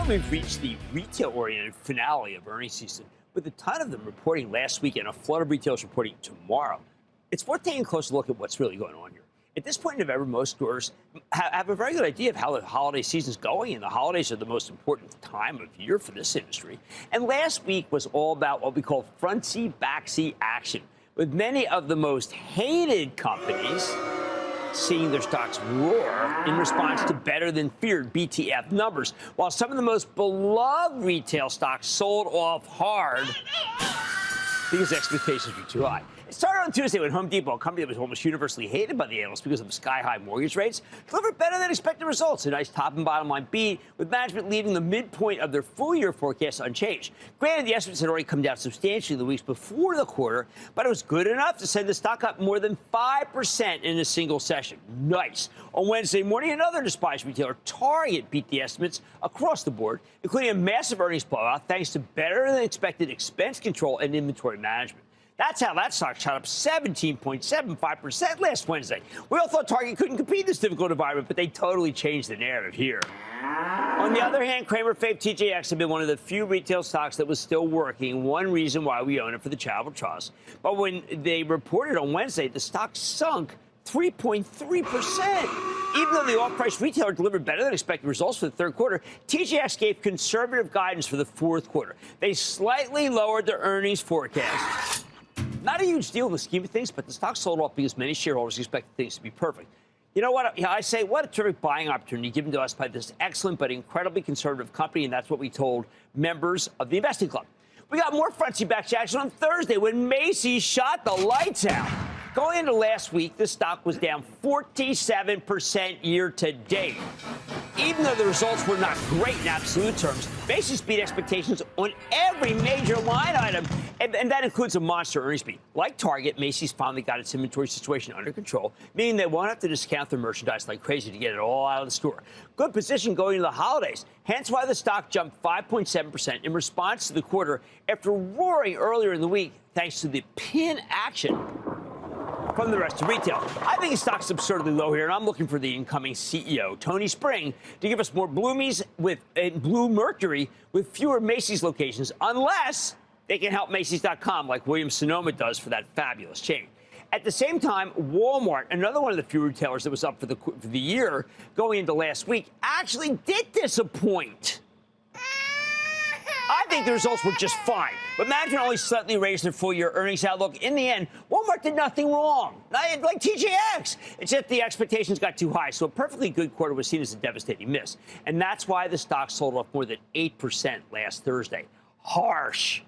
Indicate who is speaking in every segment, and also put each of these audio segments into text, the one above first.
Speaker 1: we've reached the retail-oriented finale of earnings season, with a ton of them reporting last week and a flood of retailers reporting tomorrow. It's worth taking a closer look at what's really going on here. At this point in November, most stores have a very good idea of how the holiday season is going, and the holidays are the most important time of year for this industry. And last week was all about what we call front-seat, back-seat action, with many of the most hated companies seeing their stocks roar in response to better-than-feared BTF numbers, while some of the most beloved retail stocks sold off hard because expectations were too high. It started on Tuesday when Home Depot, a company that was almost universally hated by the analysts because of sky-high mortgage rates, delivered better-than-expected results, a nice top and bottom-line beat, with management leaving the midpoint of their full-year forecast unchanged. Granted, the estimates had already come down substantially the weeks before the quarter, but it was good enough to send the stock up more than 5% in a single session. Nice. On Wednesday morning, another despised retailer, Target, beat the estimates across the board, including a massive earnings blowout thanks to better-than-expected expense control and inventory management. That's how that stock shot up 17.75% last Wednesday. We all thought Target couldn't compete in this difficult environment, but they totally changed the narrative here. On the other hand, Cramer fave TJX had been one of the few retail stocks that was still working, one reason why we own it for the charitable trust. But when they reported on Wednesday, the stock sunk 3.3%. Even though the off-price retailer delivered better than expected results for the third quarter, TJX gave conservative guidance for the fourth quarter. They slightly lowered their earnings forecast. Not a huge deal in the scheme of things, but the stock sold off because many shareholders expected things to be perfect. You know what? I say, what a terrific buying opportunity given to us by this excellent but incredibly conservative company, and that's what we told members of the investing club. We got more front-seat back action on Thursday when Macy shot the lights out. Going into last week, the stock was down 47% year to date. Even though the results were not great in absolute terms, Macy's beat expectations on every major line item, and that includes a monster earnings beat. Like Target, Macy's finally got its inventory situation under control, meaning they won't have to discount their merchandise like crazy to get it all out of the store. Good position going into the holidays, hence why the stock jumped 5.7% in response to the quarter after roaring earlier in the week thanks to the pin action from the rest of retail. I think the stock's absurdly low here, and I'm looking for the incoming CEO, Tony Spring, to give us more Bloomies with Blue Mercury with fewer Macy's locations, unless they can help Macy's.com like Williams-Sonoma does for that fabulous chain. At the same time, Walmart, another one of the few retailers that was up for the year going into last week, actually did disappoint. I think the results were just fine, but management only slightly raised their full-year earnings outlook. In the end, Walmart did nothing wrong, like TJX. It's just the expectations got too high, so a perfectly good quarter was seen as a devastating miss. And that's why the stock sold off more than 8% last Thursday. Harsh.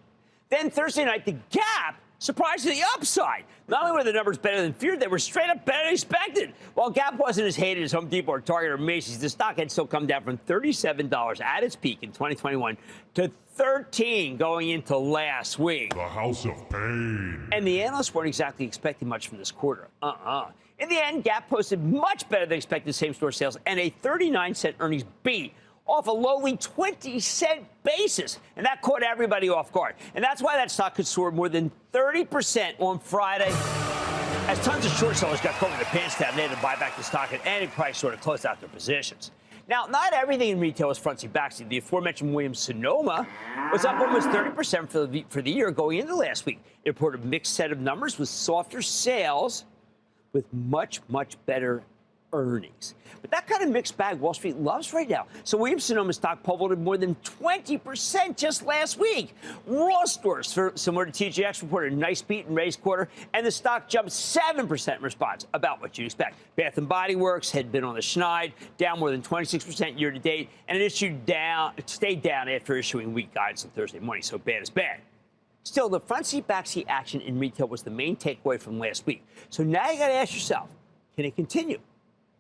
Speaker 1: Then Thursday night, the Gap surprised to the upside. Not only were the numbers better than feared, they were straight up better than expected. While Gap wasn't as hated as Home Depot or Target or Macy's, the stock had still come down from $37 at its peak in 2021 to $13 going into last week.
Speaker 2: The House of Pain.
Speaker 1: And the analysts weren't exactly expecting much from this quarter. In the end, Gap posted much better than expected same-store sales and a 39-cent earnings beat off a lowly 20-cent basis. And that caught everybody off guard. And that's why that stock could soar more than 30% on Friday, as tons of short sellers got caught with their pants down. They had to buy back the stock at any price, sort of closed out their positions. Now, not everything in retail is front-seat, back-seat. The aforementioned Williams-Sonoma was up almost 30% for the year going into last week. It reported a mixed set of numbers with softer sales with much, much better earnings. But that kind of mixed bag Wall Street loves right now. So Williams-Sonoma stock pulvered more than 20% just last week. Ross Stores, similar to TJX, reported a nice beat and raised quarter, and the stock jumped 7% in response, about what you'd expect. Bath & Body Works had been on the schneid, down more than 26% year to date, and it stayed down after issuing weak guidance on Thursday morning, so bad is bad. Still, the front-seat, back-seat action in retail was the main takeaway from last week. So now you got to ask yourself, can it continue?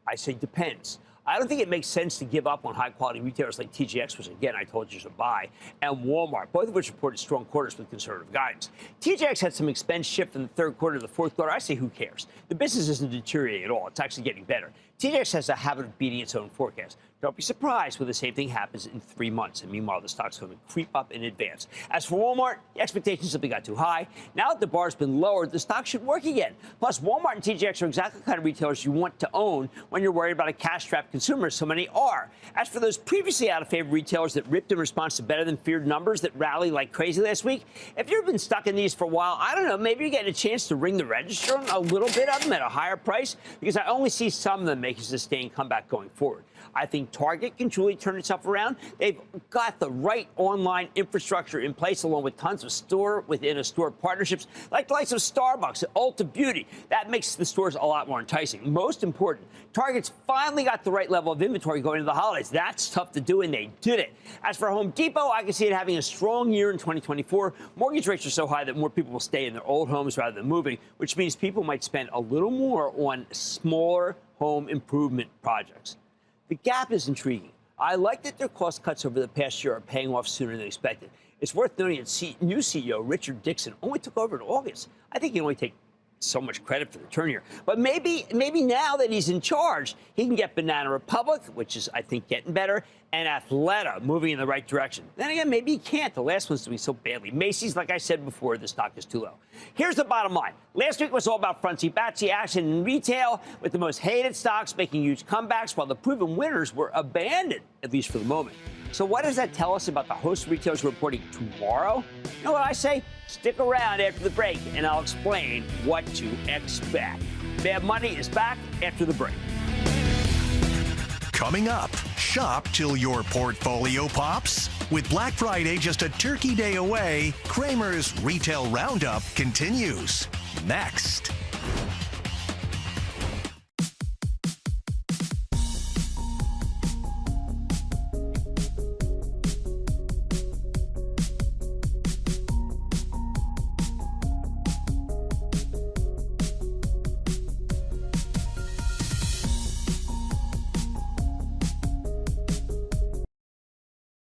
Speaker 1: I say depends. I don't think it makes sense to give up on high-quality retailers like TJX, which, again, I told you to buy, and Walmart, both of which reported strong quarters with conservative guidance. TJX had some expense shift from the third quarter to the fourth quarter. I say who cares? The business isn't deteriorating at all. It's actually getting better. TJX has a habit of beating its own forecast. Don't be surprised when the same thing happens in 3 months. And meanwhile, the stock's going to creep up in advance. As for Walmart, the expectations simply got too high. Now that the bar's been lowered, the stock should work again. Plus, Walmart and TJX are exactly the kind of retailers you want to own when you're worried about a cash-strapped consumer, as so many are. As for those previously out-of-favor retailers that ripped in response to better-than-feared numbers that rallied like crazy last week, if you've been stuck in these for a while, I don't know, maybe you're getting a chance to ring the register on a little bit of them at a higher price, because I only see some of them making a sustained comeback going forward. I think Target can truly turn itself around. They've got the right online infrastructure in place, along with tons of store-within-a-store partnerships, like the likes of Starbucks and Ulta Beauty. That makes the stores a lot more enticing. Most important, Target's finally got the right level of inventory going into the holidays. That's tough to do, and they did it. As for Home Depot, I can see it having a strong year in 2024. Mortgage rates are so high that more people will stay in their old homes rather than moving, which means people might spend a little more on smaller home improvement projects. The Gap is intriguing. I like that their cost cuts over the past year are paying off sooner than expected. It's worth noting that new CEO Richard Dixon only took over in August. I think he only take so much credit for the turn here. But maybe now that he's in charge, he can get Banana Republic, which is, I think, getting better, and Athleta moving in the right direction. Then again, maybe he can't. The last one's doing so badly. Macy's, like I said before, the stock is too low. Here's the bottom line. Last week was all about frontsy-batsy action in retail, with the most hated stocks making huge comebacks, while the proven winners were abandoned, at least for the moment. So what does that tell us about the host of retailers reporting tomorrow? You know what I say? Stick around after the break, and I'll explain what to expect. Mad Money is back after the break.
Speaker 3: Coming up, shop till your portfolio pops. With Black Friday just a turkey day away, Cramer's Retail Roundup continues. Next.